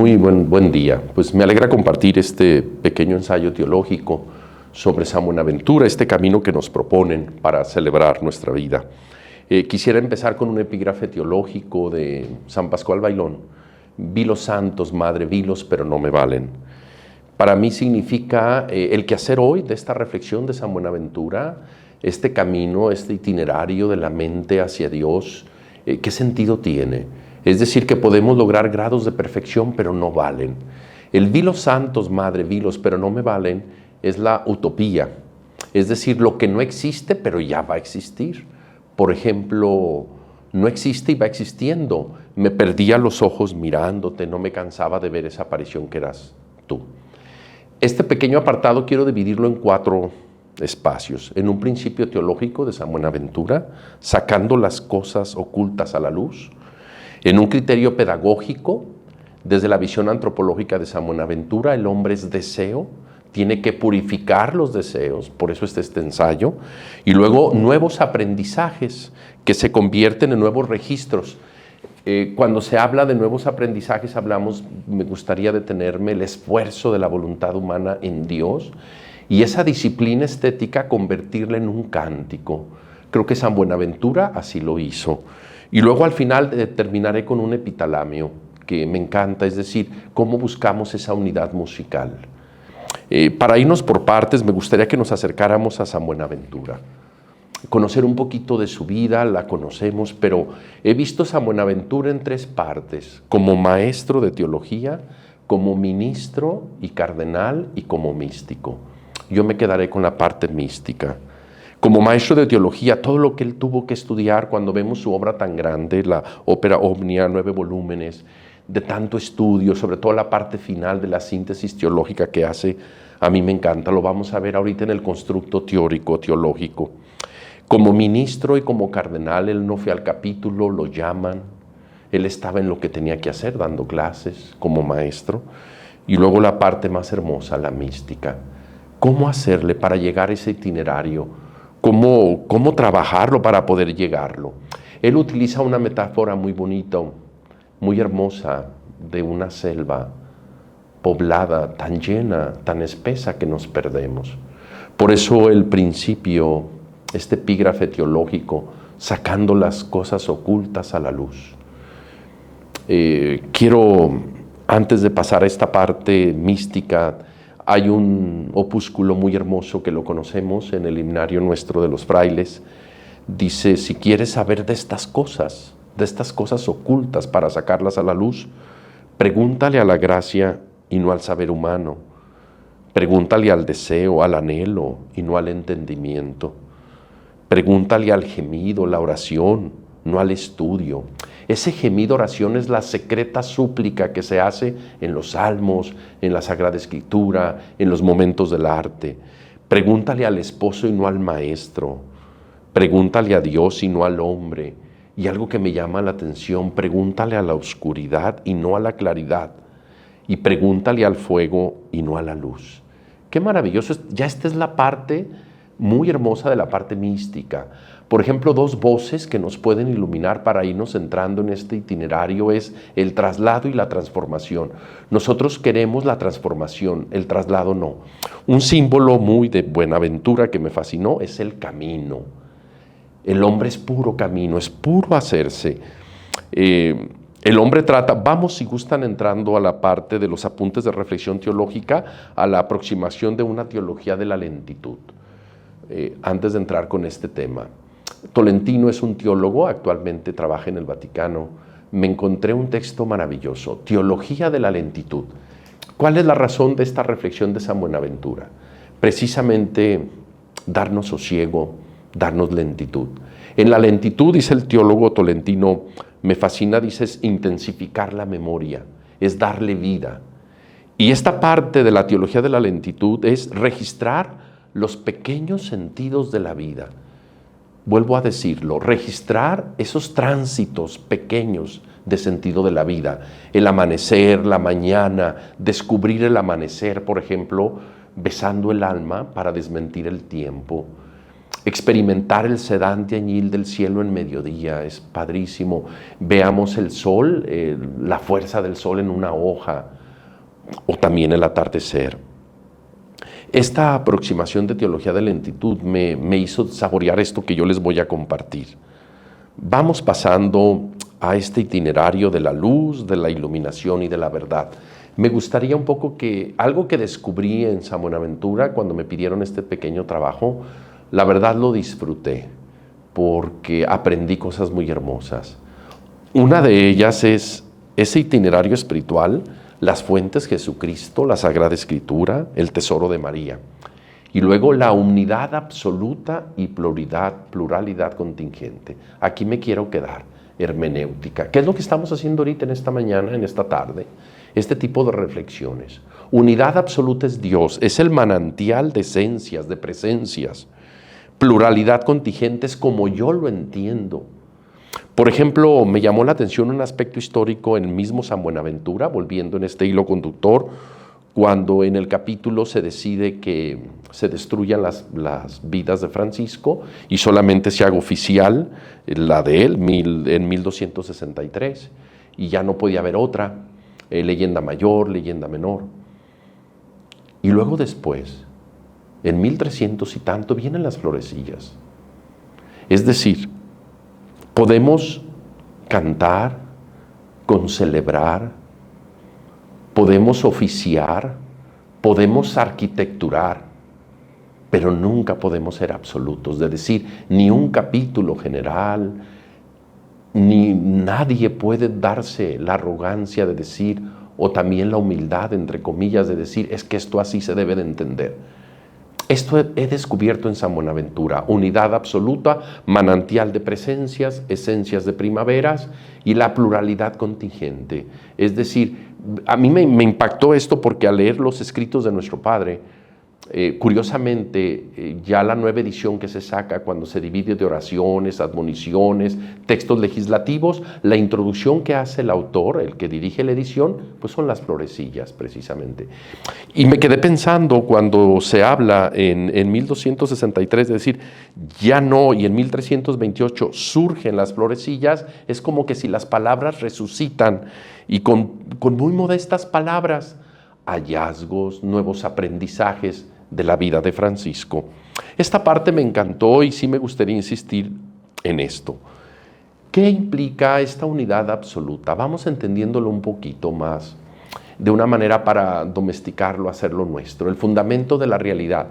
Muy buen día. Pues me alegra compartir este pequeño ensayo teológico sobre San Buenaventura, este camino que nos proponen para celebrar nuestra vida. Quisiera empezar con un epígrafe teológico de San Pascual Bailón. Vilos santos, madre, vilos, pero no me valen. Para mí significa el quehacer hoy de esta reflexión de San Buenaventura, este camino, este itinerario de la mente hacia Dios, ¿qué sentido tiene? Es decir, que podemos lograr grados de perfección, pero no valen. El vilos santos, madre, vilos, pero no me valen, es la utopía. Es decir, lo que no existe, pero ya va a existir. Por ejemplo, no existe y va existiendo. Me perdía los ojos mirándote, no me cansaba de ver esa aparición que eras tú. Este pequeño apartado quiero dividirlo en 4 espacios. En un principio teológico de San Buenaventura, sacando las cosas ocultas a la luz. En un criterio pedagógico, desde la visión antropológica de San Buenaventura, el hombre es deseo, tiene que purificar los deseos, por eso está este ensayo, y luego nuevos aprendizajes que se convierten en nuevos registros. Cuando se habla de nuevos aprendizajes, me gustaría detenerme el esfuerzo de la voluntad humana en Dios y esa disciplina estética convertirla en un cántico. Creo que San Buenaventura así lo hizo. Y luego al final terminaré con un epitalamio que me encanta, es decir, cómo buscamos esa unidad musical. Para irnos por partes, me gustaría que nos acercáramos a San Buenaventura. Conocer un poquito de su vida, la conocemos, pero he visto a San Buenaventura en 3 partes, como maestro de teología, como ministro y cardenal y como místico. Yo me quedaré con la parte mística. Como maestro de teología, todo lo que él tuvo que estudiar, cuando vemos su obra tan grande, la Opera Omnia, 9 volúmenes, de tanto estudio, sobre todo la parte final de la síntesis teológica que hace, a mí me encanta, lo vamos a ver ahorita en el constructo teórico, teológico. Como ministro y como cardenal, él no fue al capítulo, lo llaman, él estaba en lo que tenía que hacer, dando clases como maestro, y luego la parte más hermosa, la mística. ¿Cómo hacerle para llegar a ese itinerario? ¿Cómo trabajarlo para poder llegarlo? Él utiliza una metáfora muy bonita, muy hermosa, de una selva poblada, tan llena, tan espesa que nos perdemos. Por eso el principio, este epígrafe teológico, sacando las cosas ocultas a la luz. Quiero, antes de pasar a esta parte mística, hay un opúsculo muy hermoso que lo conocemos en el himnario nuestro de los frailes. Dice, si quieres saber de estas cosas ocultas para sacarlas a la luz, pregúntale a la gracia y no al saber humano. Pregúntale al deseo, al anhelo y no al entendimiento. Pregúntale al gemido, la oración, no al estudio. Ese gemido oración es la secreta súplica que se hace en los salmos, en la Sagrada Escritura, en los momentos del arte. Pregúntale al esposo y no al maestro. Pregúntale a Dios y no al hombre. Y algo que me llama la atención, pregúntale a la oscuridad y no a la claridad. Y pregúntale al fuego y no a la luz. Qué maravilloso. Ya esta es la parte muy hermosa de la parte mística. Por ejemplo, 2 voces que nos pueden iluminar para irnos entrando en este itinerario es el traslado y la transformación. Nosotros queremos la transformación, el traslado no. Un símbolo muy de Buenaventura que me fascinó es el camino. El hombre es puro camino, es puro hacerse. El hombre trata, vamos si gustan entrando a la parte de los apuntes de reflexión teológica, a la aproximación de una teología de la lentitud. Antes de entrar con este tema. Tolentino es un teólogo, actualmente trabaja en el Vaticano. Me encontré un texto maravilloso, Teología de la lentitud. ¿Cuál es la razón de esta reflexión de San Buenaventura? Precisamente darnos sosiego, darnos lentitud. En la lentitud, dice el teólogo Tolentino, me fascina, dice, es intensificar la memoria, es darle vida. Y esta parte de la teología de la lentitud es registrar los pequeños sentidos de la vida. Vuelvo a decirlo, registrar esos tránsitos pequeños de sentido de la vida. El amanecer, la mañana, descubrir el amanecer, por ejemplo, besando el alma para desmentir el tiempo. Experimentar el sedante añil del cielo en mediodía, es padrísimo. Veamos el sol, la fuerza del sol en una hoja. o también el atardecer. Esta aproximación de teología de lentitud me hizo saborear esto que yo les voy a compartir. Vamos pasando a este itinerario de la luz, de la iluminación y de la verdad. Me gustaría un poco que algo que descubrí en San Buenaventura cuando me pidieron este pequeño trabajo, la verdad lo disfruté porque aprendí cosas muy hermosas. Una de ellas es ese itinerario espiritual, las fuentes Jesucristo, la Sagrada Escritura, el tesoro de María. Y luego la unidad absoluta y pluralidad contingente. Aquí me quiero quedar, hermenéutica. ¿Qué es lo que estamos haciendo ahorita en esta mañana, en esta tarde? Este tipo de reflexiones. Unidad absoluta es Dios, es el manantial de esencias, de presencias. Pluralidad contingente es como yo lo entiendo. Por ejemplo, me llamó la atención un aspecto histórico en el mismo San Buenaventura, volviendo en este hilo conductor, cuando en el capítulo se decide que se destruyan las vidas de Francisco y solamente se haga oficial la de él en 1263, y ya no podía haber otra, leyenda mayor, leyenda menor. Y luego después, en 1300 y tanto, vienen las florecillas. Es decir, podemos cantar, concelebrar, podemos oficiar, podemos arquitecturar, pero nunca podemos ser absolutos, de decir, ni un capítulo general, ni nadie puede darse la arrogancia de decir, o también la humildad, entre comillas, de decir, es que esto así se debe de entender. Esto he descubierto en San Buenaventura, unidad absoluta, manantial de presencias, esencias de primaveras y la pluralidad contingente. Es decir, a mí me impactó esto porque al leer los escritos de nuestro Padre, curiosamente, ya la nueva edición que se saca cuando se divide de oraciones, admoniciones, textos legislativos, la introducción que hace el autor, el que dirige la edición, pues son las florecillas precisamente. Y me quedé pensando cuando se habla en 1263, es decir, ya no, y en 1328 surgen las florecillas, es como que si las palabras resucitan y con muy modestas palabras, hallazgos, nuevos aprendizajes de la vida de Francisco. Esta parte me encantó y sí me gustaría insistir en esto. ¿Qué implica esta unidad absoluta? Vamos entendiéndolo un poquito más, de una manera para domesticarlo, hacerlo nuestro. El fundamento de la realidad.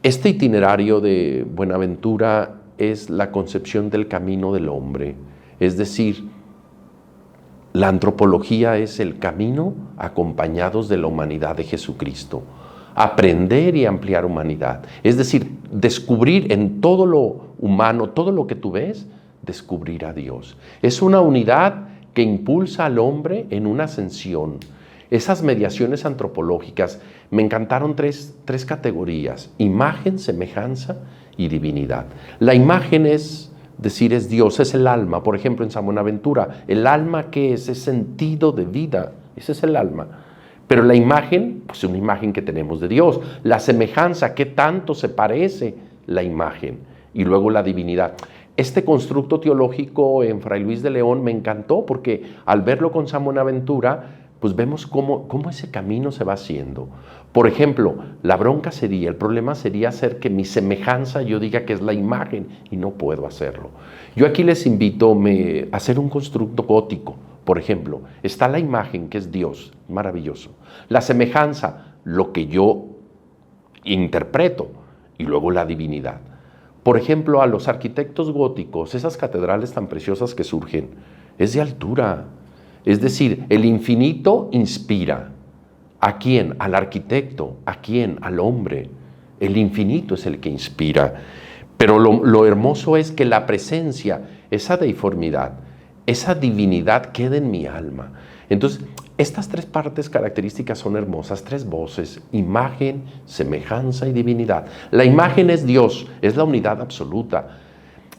Este itinerario de Buenaventura es la concepción del camino del hombre, es decir, la antropología es el camino acompañados de la humanidad de Jesucristo. Aprender y ampliar humanidad. Es decir, descubrir en todo lo humano, todo lo que tú ves, descubrir a Dios. Es una unidad que impulsa al hombre en una ascensión. Esas mediaciones antropológicas, me encantaron tres categorías: imagen, semejanza y divinidad. La imagen es decir, es Dios, es el alma. Por ejemplo, en San Buenaventura, el alma, ¿qué es? Es sentido de vida, ese es el alma. Pero la imagen, pues es una imagen que tenemos de Dios. La semejanza, ¿qué tanto se parece la imagen? Y luego la divinidad. Este constructo teológico en Fray Luis de León me encantó porque al verlo con San Buenaventura, pues vemos cómo ese camino se va haciendo. Por ejemplo, la bronca sería, el problema sería hacer que mi semejanza yo diga que es la imagen y no puedo hacerlo. Yo aquí les invito a hacer un constructo gótico. Por ejemplo, está la imagen que es Dios, maravilloso. La semejanza, lo que yo interpreto, y luego la divinidad. Por ejemplo, a los arquitectos góticos, esas catedrales tan preciosas que surgen, es de altura. Es decir, el infinito inspira. ¿A quién? Al arquitecto. ¿A quién? Al hombre. El infinito es el que inspira. Pero lo hermoso es que la presencia, esa deiformidad, esa divinidad queda en mi alma. Entonces, estas tres partes características son hermosas, tres voces: imagen, semejanza y divinidad. La imagen es Dios, es la unidad absoluta.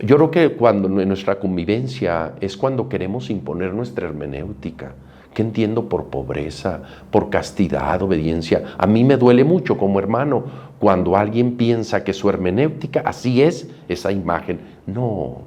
Yo creo que cuando en nuestra convivencia es cuando queremos imponer nuestra hermenéutica. ¿Qué entiendo por pobreza, por castidad, obediencia? A mí me duele mucho como hermano cuando alguien piensa que su hermenéutica así es esa imagen. No,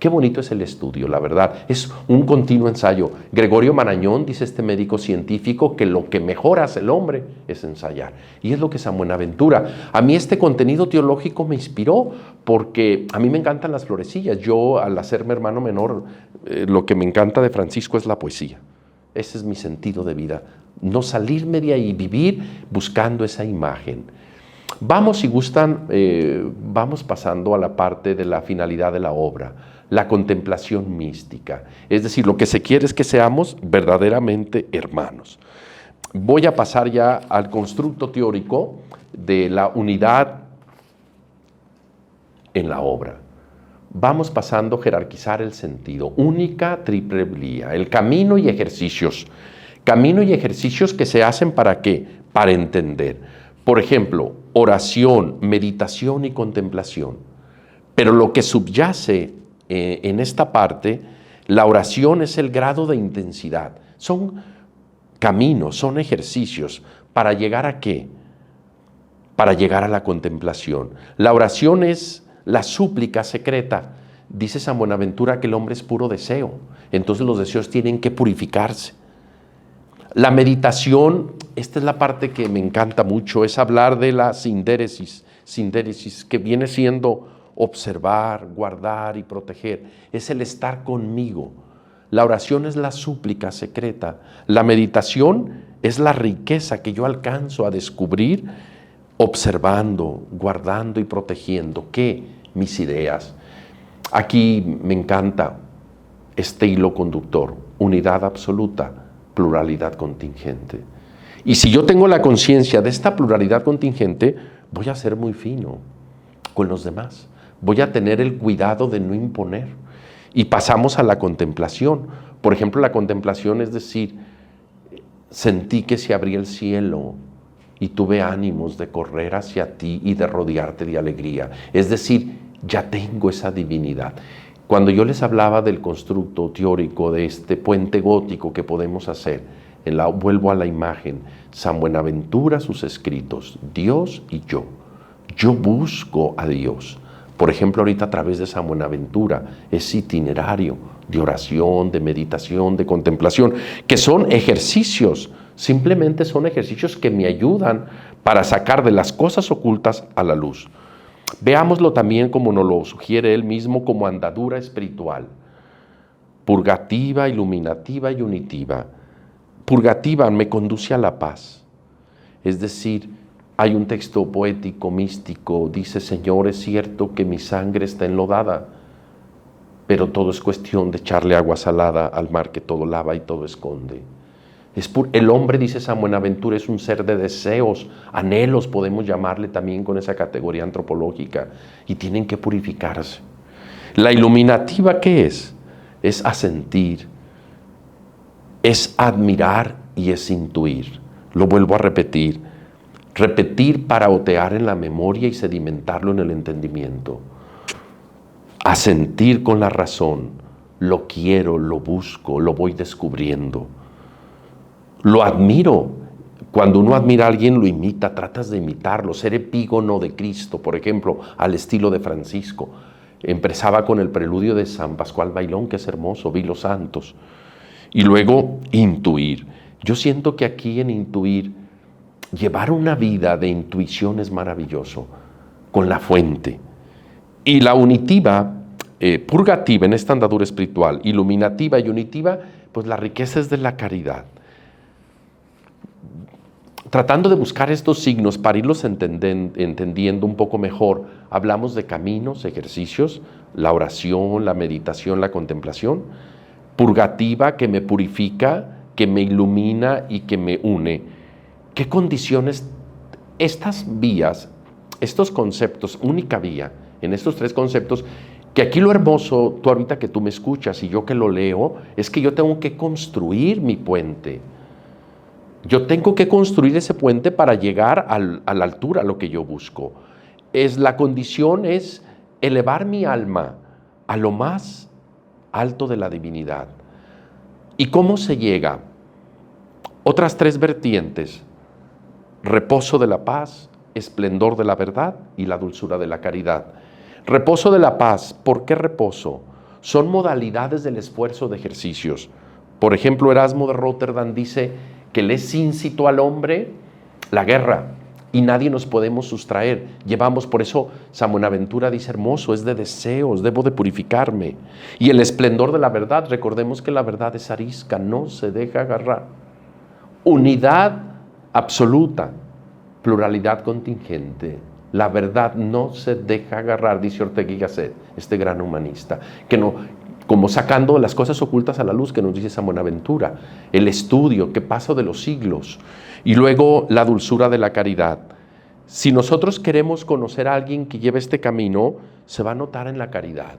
Qué bonito es el estudio, la verdad. Es un continuo ensayo. Gregorio Marañón, dice este médico científico, que lo que mejor hace el hombre es ensayar. Y es lo que San Buenaventura. A mí este contenido teológico me inspiró porque a mí me encantan las florecillas. Yo, al hacerme hermano menor, lo que me encanta de Francisco es la poesía. Ese es mi sentido de vida. No salirme de ahí, vivir buscando esa imagen. Vamos, si gustan, vamos pasando a la parte de la finalidad de la obra, la contemplación mística. Es decir, lo que se quiere es que seamos verdaderamente hermanos. Voy a pasar ya al constructo teórico de la unidad en la obra. Vamos pasando a jerarquizar el sentido. Única, triple vía, el camino y ejercicios. Camino y ejercicios que se hacen ¿para qué? Para entender. Por ejemplo, oración, meditación y contemplación. Pero lo que subyace en esta parte, la oración es el grado de intensidad. Son caminos, son ejercicios. ¿Para llegar a qué? Para llegar a la contemplación. La oración es la súplica secreta. Dice San Buenaventura que el hombre es puro deseo. Entonces los deseos tienen que purificarse. La meditación, esta es la parte que me encanta mucho, es hablar de la sindéresis, que viene siendo observar, guardar y proteger. Es el estar conmigo. La oración es la súplica secreta. La meditación es la riqueza que yo alcanzo a descubrir observando, guardando y protegiendo. ¿Qué? Mis ideas. Aquí me encanta este hilo conductor, unidad absoluta, pluralidad contingente. Y si yo tengo la conciencia de esta pluralidad contingente, voy a ser muy fino con los demás. Voy a tener el cuidado de no imponer. Y pasamos a la contemplación. Por ejemplo, la contemplación es decir, sentí que se abría el cielo y tuve ánimos de correr hacia ti y de rodearte de alegría. Es decir, ya tengo esa divinidad. Cuando yo les hablaba del constructo teórico de este puente gótico que podemos hacer, vuelvo a la imagen, San Buenaventura, sus escritos, Dios y yo. Yo busco a Dios. Por ejemplo, ahorita a través de San Buenaventura, ese itinerario de oración, de meditación, de contemplación, que son ejercicios, simplemente son ejercicios que me ayudan para sacar de las cosas ocultas a la luz. Veámoslo también como nos lo sugiere él mismo como andadura espiritual, purgativa, iluminativa y unitiva. Purgativa me conduce a la paz, es decir, hay un texto poético, místico, dice, Señor, es cierto que mi sangre está enlodada, pero todo es cuestión de echarle agua salada al mar que todo lava y todo esconde. El hombre, dice San Buenaventura, es un ser de deseos, anhelos, podemos llamarle también con esa categoría antropológica, y tienen que purificarse. La iluminativa, ¿qué es? Es asentir, es admirar y es intuir. Lo vuelvo a repetir. Repetir para otear en la memoria y sedimentarlo en el entendimiento. Asentir con la razón. Lo quiero, lo busco, lo voy descubriendo. Lo admiro. Cuando uno admira a alguien, lo imita, tratas de imitarlo. Ser epígono de Cristo, por ejemplo, al estilo de Francisco. Empezaba con el preludio de San Pascual Bailón, que es hermoso, vi los santos. Y luego, intuir. Yo siento que aquí en intuir, llevar una vida de intuición es maravilloso, con la fuente. Y la unitiva, purgativa en esta andadura espiritual, iluminativa y unitiva, pues la riqueza es de la caridad. Tratando de buscar estos signos para irlos entendiendo un poco mejor, hablamos de caminos, ejercicios, la oración, la meditación, la contemplación. Purgativa, que me purifica, que me ilumina y que me une. ¿Qué condiciones, estas vías, estos conceptos, única vía, en estos tres conceptos, que aquí lo hermoso, tú ahorita que tú me escuchas y yo que lo leo, es que yo tengo que construir mi puente. Yo tengo que construir ese puente para llegar a la altura, a lo que yo busco. La condición es elevar mi alma a lo más alto de la divinidad. ¿Y cómo se llega? Otras tres vertientes: reposo de la paz, esplendor de la verdad y la dulzura de la caridad. Reposo de la paz. ¿Por qué reposo? son modalidades del esfuerzo de ejercicios. Por ejemplo, Erasmo de Rotterdam dice que le es íncito al hombre la guerra y nadie nos podemos sustraer. Llevamos, por eso San Buenaventura dice hermoso, es de deseos, debo de purificarme. Y el esplendor de la verdad, recordemos que la verdad es arisca, no se deja agarrar. Unidad absoluta, pluralidad contingente. La verdad no se deja agarrar, dice Ortega y Gasset, este gran humanista, que no, como sacando las cosas ocultas a la luz que nos dice San Buenaventura, el estudio, qué paso de los siglos, y luego la dulzura de la caridad. Si nosotros queremos conocer a alguien que lleve este camino, se va a notar en la caridad.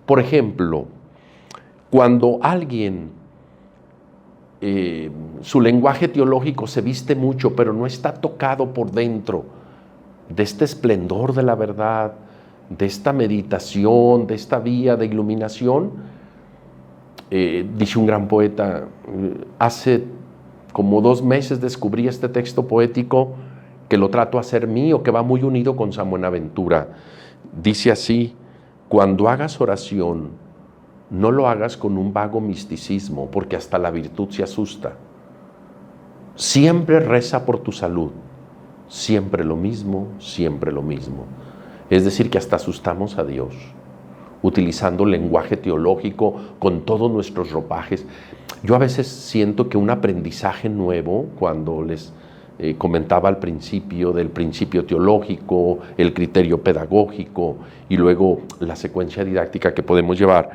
Por ejemplo, cuando alguien, su lenguaje teológico se viste mucho, pero no está tocado por dentro de este esplendor de la verdad, de esta meditación, de esta vía de iluminación, dice un gran poeta, hace como 2 meses descubrí este texto poético que lo trato a ser mío, que va muy unido con San Buenaventura. Dice así: cuando hagas oración, no lo hagas con un vago misticismo, porque hasta la virtud se asusta. Siempre reza por tu salud, siempre lo mismo, siempre lo mismo. Es decir, que hasta asustamos a Dios, utilizando lenguaje teológico con todos nuestros ropajes. Yo a veces siento que un aprendizaje nuevo, cuando les comentaba al principio del principio teológico, el criterio pedagógico y luego la secuencia didáctica que podemos llevar,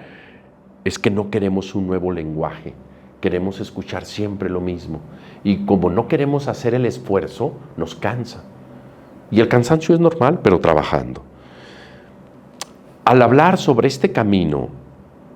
es que no queremos un nuevo lenguaje, queremos escuchar siempre lo mismo. Y como no queremos hacer el esfuerzo, nos cansa. Y el cansancio es normal, pero trabajando. Al hablar sobre este camino,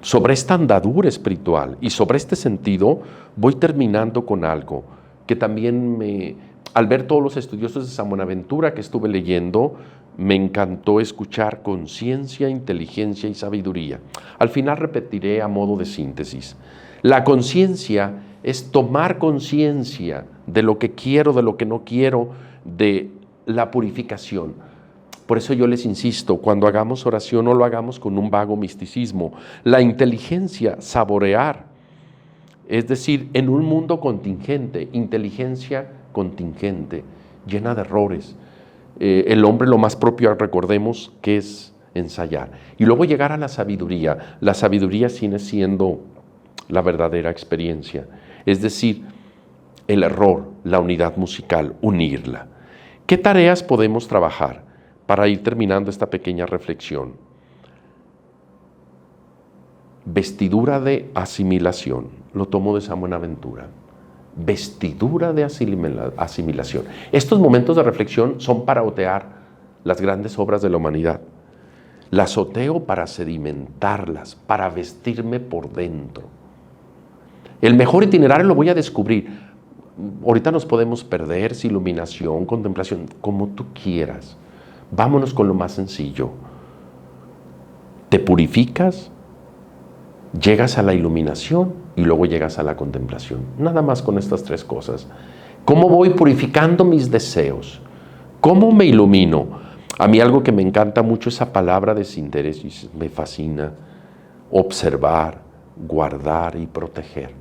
sobre esta andadura espiritual y sobre este sentido, voy terminando con algo que también al ver todos los estudiosos de San Buenaventura que estuve leyendo, me encantó escuchar conciencia, inteligencia y sabiduría. Al final repetiré a modo de síntesis. La conciencia es tomar conciencia de lo que quiero, de lo que no quiero, de la purificación. Por eso yo les insisto, cuando hagamos oración no lo hagamos con un vago misticismo. La inteligencia, saborear, es decir, en un mundo contingente, inteligencia contingente, llena de errores. El hombre lo más propio, recordemos, que es ensayar. Y luego llegar a la sabiduría. La sabiduría sigue siendo la verdadera experiencia. Es decir, el error, la unidad musical, unirla. ¿Qué tareas podemos trabajar para ir terminando esta pequeña reflexión? Vestidura de asimilación. Lo tomo de San Buenaventura. Vestidura de asimilación. Estos momentos de reflexión son para otear las grandes obras de la humanidad. Las oteo para sedimentarlas, para vestirme por dentro. El mejor itinerario lo voy a descubrir. Ahorita nos podemos perder, si iluminación, contemplación, como tú quieras. Vámonos con lo más sencillo. Te purificas, llegas a la iluminación y luego llegas a la contemplación. Nada más con estas 3 cosas. ¿Cómo voy purificando mis deseos? ¿Cómo me ilumino? A mí algo que me encanta mucho, esa palabra de síntesis, me fascina. Observar, guardar y proteger.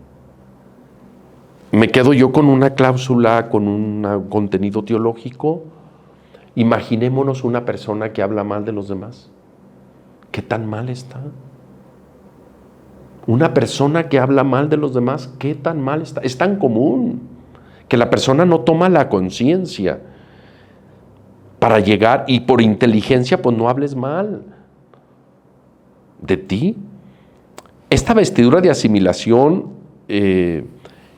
Me quedo yo con una cláusula, con un contenido teológico. Imaginémonos una persona que habla mal de los demás. ¿Qué tan mal está? Una persona que habla mal de los demás, ¿qué tan mal está? Es tan común que la persona no toma la conciencia para llegar, y por inteligencia pues no hables mal de ti. Esta vestidura de asimilación,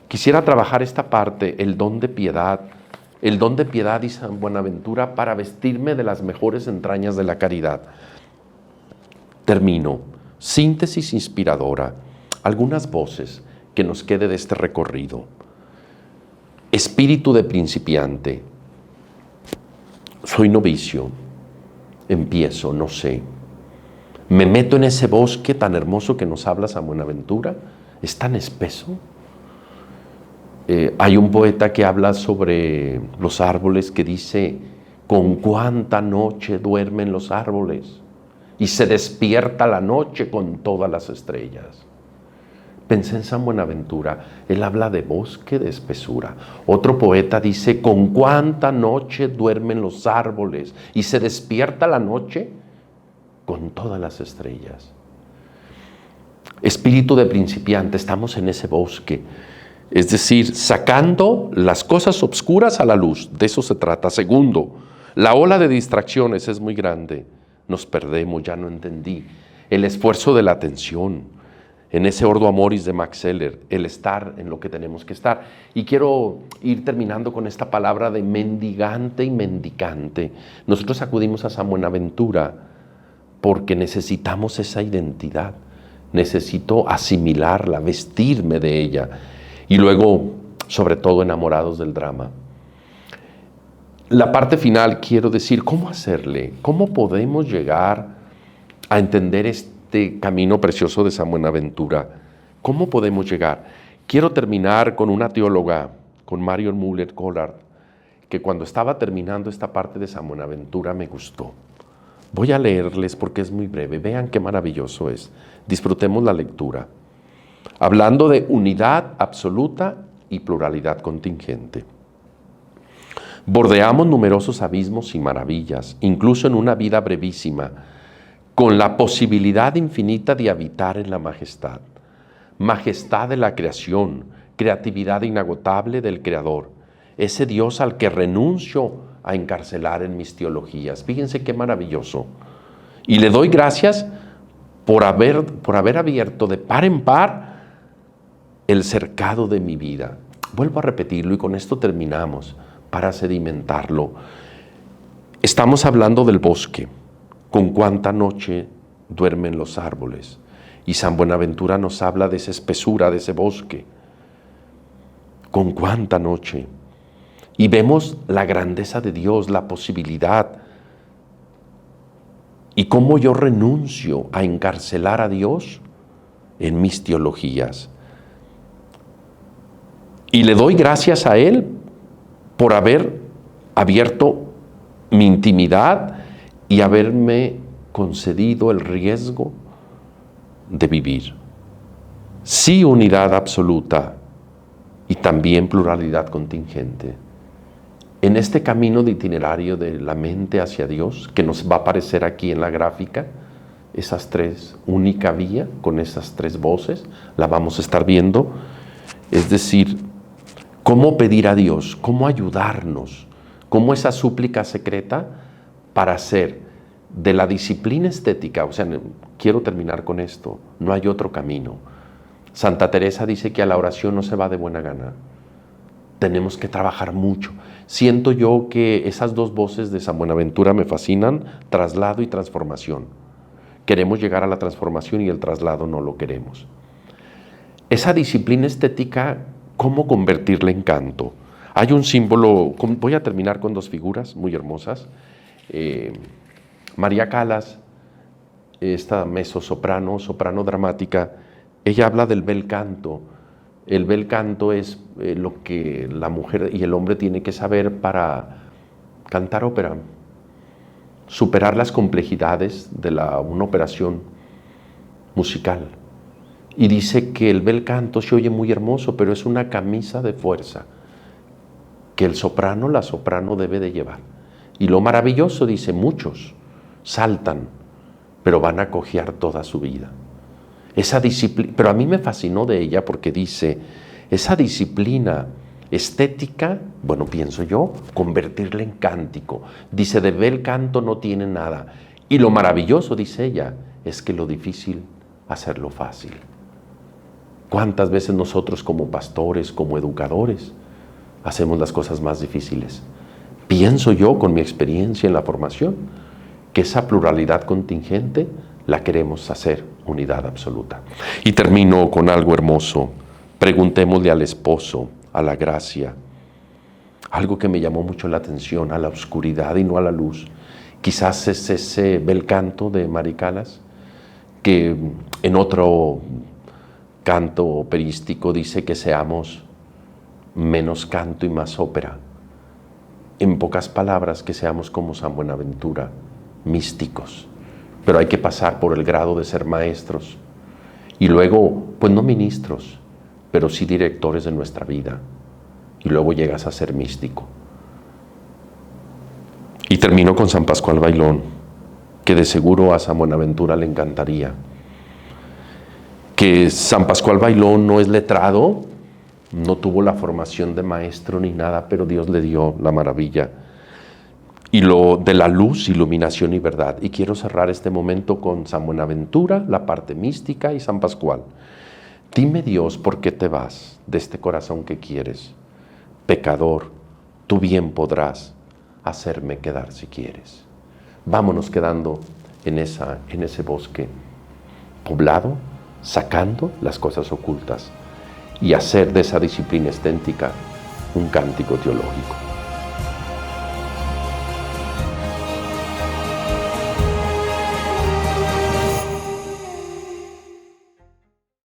quisiera trabajar esta parte, el don de piedad. El don de piedad, dice San Buenaventura, para vestirme de las mejores entrañas de la caridad. Termino. Síntesis inspiradora. Algunas voces que nos quede de este recorrido. Espíritu de principiante. Soy novicio. Empiezo, no sé. Me meto en ese bosque tan hermoso que nos habla San Buenaventura. Es tan espeso. Hay un poeta que habla sobre los árboles que dice: con cuánta noche duermen los árboles. y se despierta la noche con todas las estrellas. Pensé en San Buenaventura, él habla de bosque de espesura. Otro poeta dice, con cuánta noche duermen los árboles y se despierta la noche con todas las estrellas. Espíritu de principiante, estamos en ese bosque, es decir, sacando las cosas obscuras a la luz, de eso se trata. Segundo, la ola de distracciones es muy grande, nos perdemos, ya no entendí. El esfuerzo de la atención, en ese Ordo Amoris de Max Scheler, el estar en lo que tenemos que estar. Y quiero ir terminando con esta palabra de mendigante y mendicante. Nosotros acudimos a San Buenaventura porque necesitamos esa identidad. Necesito asimilarla, vestirme de ella. Y luego, sobre todo, enamorados del drama. La parte final, quiero decir, ¿cómo hacerle? ¿Cómo podemos llegar a entender este camino precioso de San Buenaventura? ¿Cómo podemos llegar? Quiero terminar con una teóloga, con Marion Müller-Collard, que cuando estaba terminando esta parte de San Buenaventura me gustó. Voy a leerles porque es muy breve. Vean qué maravilloso es. Disfrutemos la lectura. Hablando de unidad absoluta y pluralidad contingente. Bordeamos numerosos abismos y maravillas, incluso en una vida brevísima, con la posibilidad infinita de habitar en la majestad. Majestad de la creación, creatividad inagotable del Creador, ese Dios al que renuncio a encarcelar en mis teologías. Fíjense qué maravilloso. Y le doy gracias por haber abierto de par en par el cercado de mi vida. Vuelvo a repetirlo y con esto terminamos para sedimentarlo. Estamos hablando del bosque. Con cuánta noche duermen los árboles. Y San Buenaventura nos habla de esa espesura, de ese bosque. Con cuánta noche. Y vemos la grandeza de Dios, la posibilidad. Y cómo yo renuncio a encarcelar a Dios en mis teologías. Y le doy gracias a Él por haber abierto mi intimidad y haberme concedido el riesgo de vivir. Sí, unidad absoluta y también pluralidad contingente. En este camino de itinerario de la mente hacia Dios, que nos va a aparecer aquí en la gráfica, esas tres, única vía, con esas tres voces, la vamos a estar viendo. Es decir, cómo pedir a Dios, cómo ayudarnos, cómo esa súplica secreta para hacer de la disciplina estética, o sea, quiero terminar con esto, no hay otro camino. Santa Teresa dice que a la oración no se va de buena gana. Tenemos que trabajar mucho. Siento yo que esas dos voces de San Buenaventura me fascinan, traslado y transformación. Queremos llegar a la transformación y el traslado no lo queremos. Esa disciplina estética, ¿cómo convertirla en canto? Hay un símbolo, voy a terminar con dos figuras muy hermosas. María Callas, esta mezzosoprano, soprano dramática, ella habla del bel canto. El bel canto es lo que la mujer y el hombre tienen que saber para cantar ópera, superar las complejidades de una operación musical. Y dice que el bel canto se oye muy hermoso, pero es una camisa de fuerza que el soprano, la soprano debe de llevar. Y lo maravilloso, dice, muchos saltan, pero van a cojear toda su vida. Esa disciplina, pero a mí me fascinó de ella porque dice, esa disciplina estética, bueno, pienso yo, convertirla en cántico. Dice, de bel canto no tiene nada. Y lo maravilloso, dice ella, es que lo difícil, hacerlo fácil. ¿Cuántas veces nosotros como pastores, como educadores, hacemos las cosas más difíciles? Pienso yo, con mi experiencia en la formación, que esa pluralidad contingente la queremos hacer unidad absoluta. Y termino con algo hermoso. Preguntémosle al esposo, a la gracia, algo que me llamó mucho la atención, a la oscuridad y no a la luz. Quizás es ese bel canto de María Callas, que en otro canto operístico dice que seamos menos canto y más ópera. En pocas palabras, que seamos como San Buenaventura, místicos, pero hay que pasar por el grado de ser maestros. Y luego, pues no ministros, pero sí directores de nuestra vida. Y luego llegas a ser místico. Y termino con San Pascual Bailón, que de seguro a San Buenaventura le encantaría. Que San Pascual Bailón no es letrado, no tuvo la formación de maestro ni nada, pero Dios le dio la maravilla y lo de la luz, iluminación y verdad. Y quiero cerrar este momento con San Buenaventura, la parte mística, y San Pascual. Dime, Dios, ¿por qué te vas de este corazón que quieres? Pecador, tú bien podrás hacerme quedar si quieres. Vámonos quedando en ese bosque poblado, sacando las cosas ocultas y hacer de esa disciplina esténtica un cántico teológico.